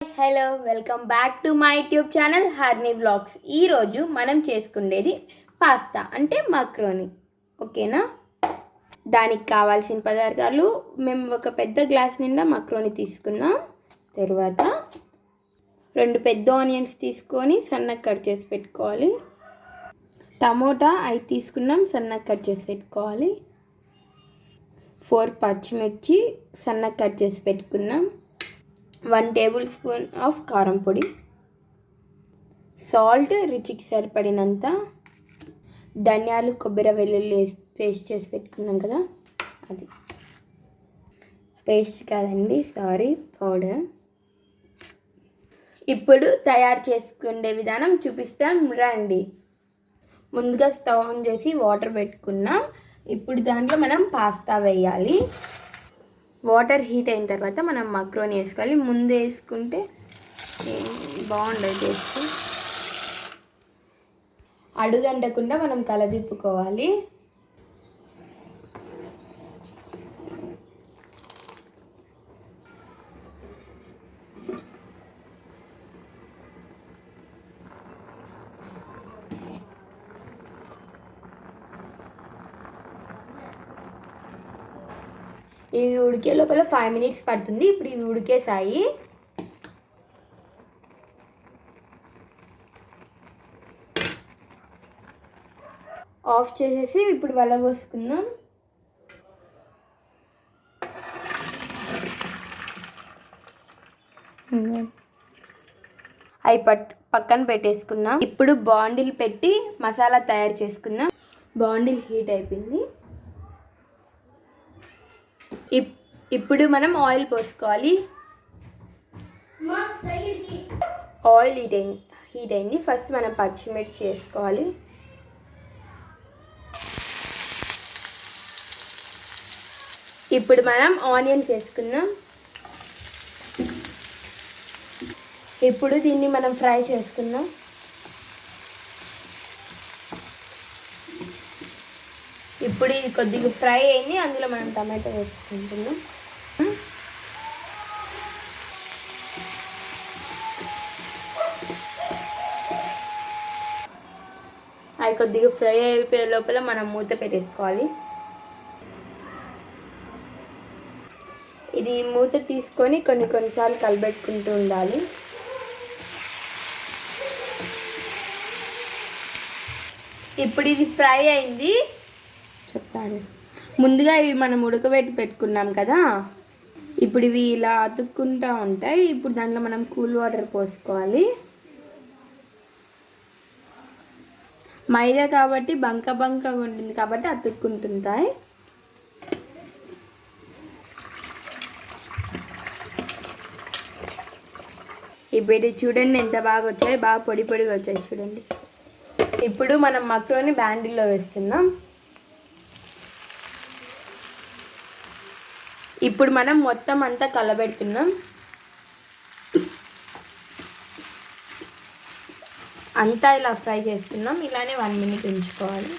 Hello welcome back to my YouTube channel Harni vlogs. ఈరోజు మనం చేసుకునేది పాస్తా అంటే మక్రోని. ఓకేనా? దానికి కావాల్సిన పదార్థాలు మేము ఒక పెద్ద గ్లాస్ నిండా మక్రోని తీసుకున్నాం. తర్వాత 2 పెద్ద ఆనియన్స్ తీసుకొని సన్నగా కట్ చేసి పెట్టుకోవాలి. టమోటా 5 తీసుకున్నాం, సన్నగా కట్ చేసి పెట్టుకోవాలి. 4 పచ్చిమిర్చి సన్నగా కట్ చేసి పెట్టుకున్నాం. 1 టేబుల్ స్పూన్ ఆఫ్ కారం పొడి, సాల్ట్ రుచికి సరిపడినంత, ధనియాలు కొబ్బరి వెల్లుల్లి పేస్ట్ చేసి పెట్టుకున్నాం కదా, అది పేస్ట్ కాదండి, సారీ, పౌడర్. ఇప్పుడు తయారు చేసుకునే విధానం చూపిస్తాం రండి. ముందుగా స్టవ్ ఆన్ చేసి వాటర్ పెట్టుకున్నాం. ఇప్పుడు దాంట్లో మనం పాస్తా వేయాలి. వాటర్ హీట్ అయిన తర్వాత మనం మక్రోని వేసుకోవాలి. ముందు వేసుకుంటే బాగుండదు టేస్ట్. అడుగంటకుండా మనం కలదిప్పుకోవాలి. ఇవి ఉడికే లోపల 5 minutes పడుతుంది. ఇప్పుడు ఇవి ఉడికేసాయి. ఆఫ్ చేసేసి ఇప్పుడు వడపోసుకుందాం. అవి పక్కన పెట్టేసుకున్నాం. ఇప్పుడు బాండిల్ పెట్టి మసాలా తయారు చేసుకుందాం. బాండిల్ హీట్ అయిపోయింది. ఇప్పుడు మనం ఆయిల్ పోసుకోవాలి. ఆయిల్ హీట్ అయింది. ఫస్ట్ మనం పచ్చిమిర్చి వేసుకోవాలి. ఇప్పుడు మనం ఆనియన్స్ వేసుకుందాం. ఇప్పుడు దీన్ని మనం ఫ్రై చేసుకుందాం. ఇప్పుడు ఇది కొద్దిగా ఫ్రై అయింది. అందులో మనం టమాటో వేసుకుంటున్నాం. అవి కొద్దిగా ఫ్రై అయిపోయే లోపల మనం మూత పెట్టేసుకోవాలి. ఇది మూత తీసుకొని కొన్నిసార్లు కలబెట్టుకుంటూ ఉండాలి. ఇప్పుడు ఇది ఫ్రై అయింది. చెప్తాను. ముందుగా ఇవి మనం ఉడకబెట్టి పెట్టుకున్నాం కదా, ఇప్పుడు ఇవి ఇలా అతుక్కుంటూ ఉంటాయి. ఇప్పుడు దాంట్లో మనం కూల్ వాటర్ పోసుకోవాలి. మైదా కాబట్టి బంకగా ఉంటుంది కాబట్టి అతుక్కుంటుంటాయి. ఇప్పుడు చూడండి ఎంత బాగా వచ్చాయి, బాగా పొడిగా వచ్చాయి చూడండి. ఇప్పుడు మనం మక్రోని బాండిల్లో వేస్తున్నాం. ఇప్పుడు మనం మొత్తం అంతా కలబెడుతున్నాం. అంతా ఇలా ఫ్రై చేసుకున్నాం. ఇలానే 1 minute ఉంచుకోవాలి.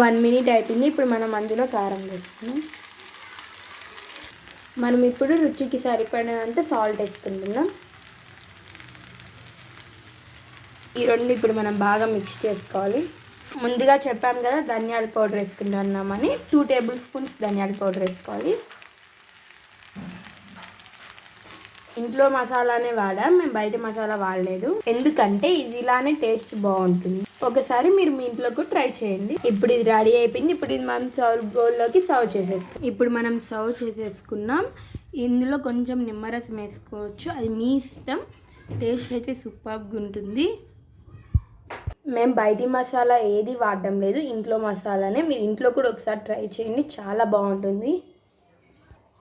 1 minute అయిపోయింది. ఇప్పుడు మనం అందులో కారం వేసుకున్నాం. మనం ఇప్పుడు రుచికి సరిపడినంత సాల్ట్ వేసుకుంటున్నాం. ఈ రెండు ఇప్పుడు మనం బాగా మిక్స్ చేసుకోవాలి. ముందుగా చెప్పాం కదా ధనియాల పౌడర్ వేసుకుంటున్నామని. 2 టేబుల్ స్పూన్స్ ధనియాల పౌడర్ వేసుకోవాలి. ఇంట్లో మసాలానే వాడాం, మేము బయట మసాలా వాడలేదు. ఎందుకంటే ఇది ఇలానే టేస్ట్ బాగుంటుంది. ఒకసారి మీరు మీ ఇంట్లో కూడా ట్రై చేయండి. ఇప్పుడు ఇది రెడీ అయిపోయింది. ఇప్పుడు ఇది మనం బౌల్లోకి సర్వ్ చేసేస్తాం. ఇప్పుడు మనం సర్వ్ చేసేసుకున్నాం. ఇందులో కొంచెం నిమ్మరసం వేసుకోవచ్చు, అది మీ ఇష్టం. టేస్ట్ అయితే సూపర్గా ఉంటుంది. మేము బయటి మసాలా ఏది వాడడం లేదు, ఇంట్లో మసాలానే. మీరు ఇంట్లో కూడా ఒకసారి ట్రై చేయండి, చాలా బాగుంటుంది.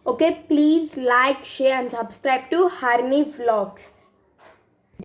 Okay, please like, share and subscribe to Harni Vlogs.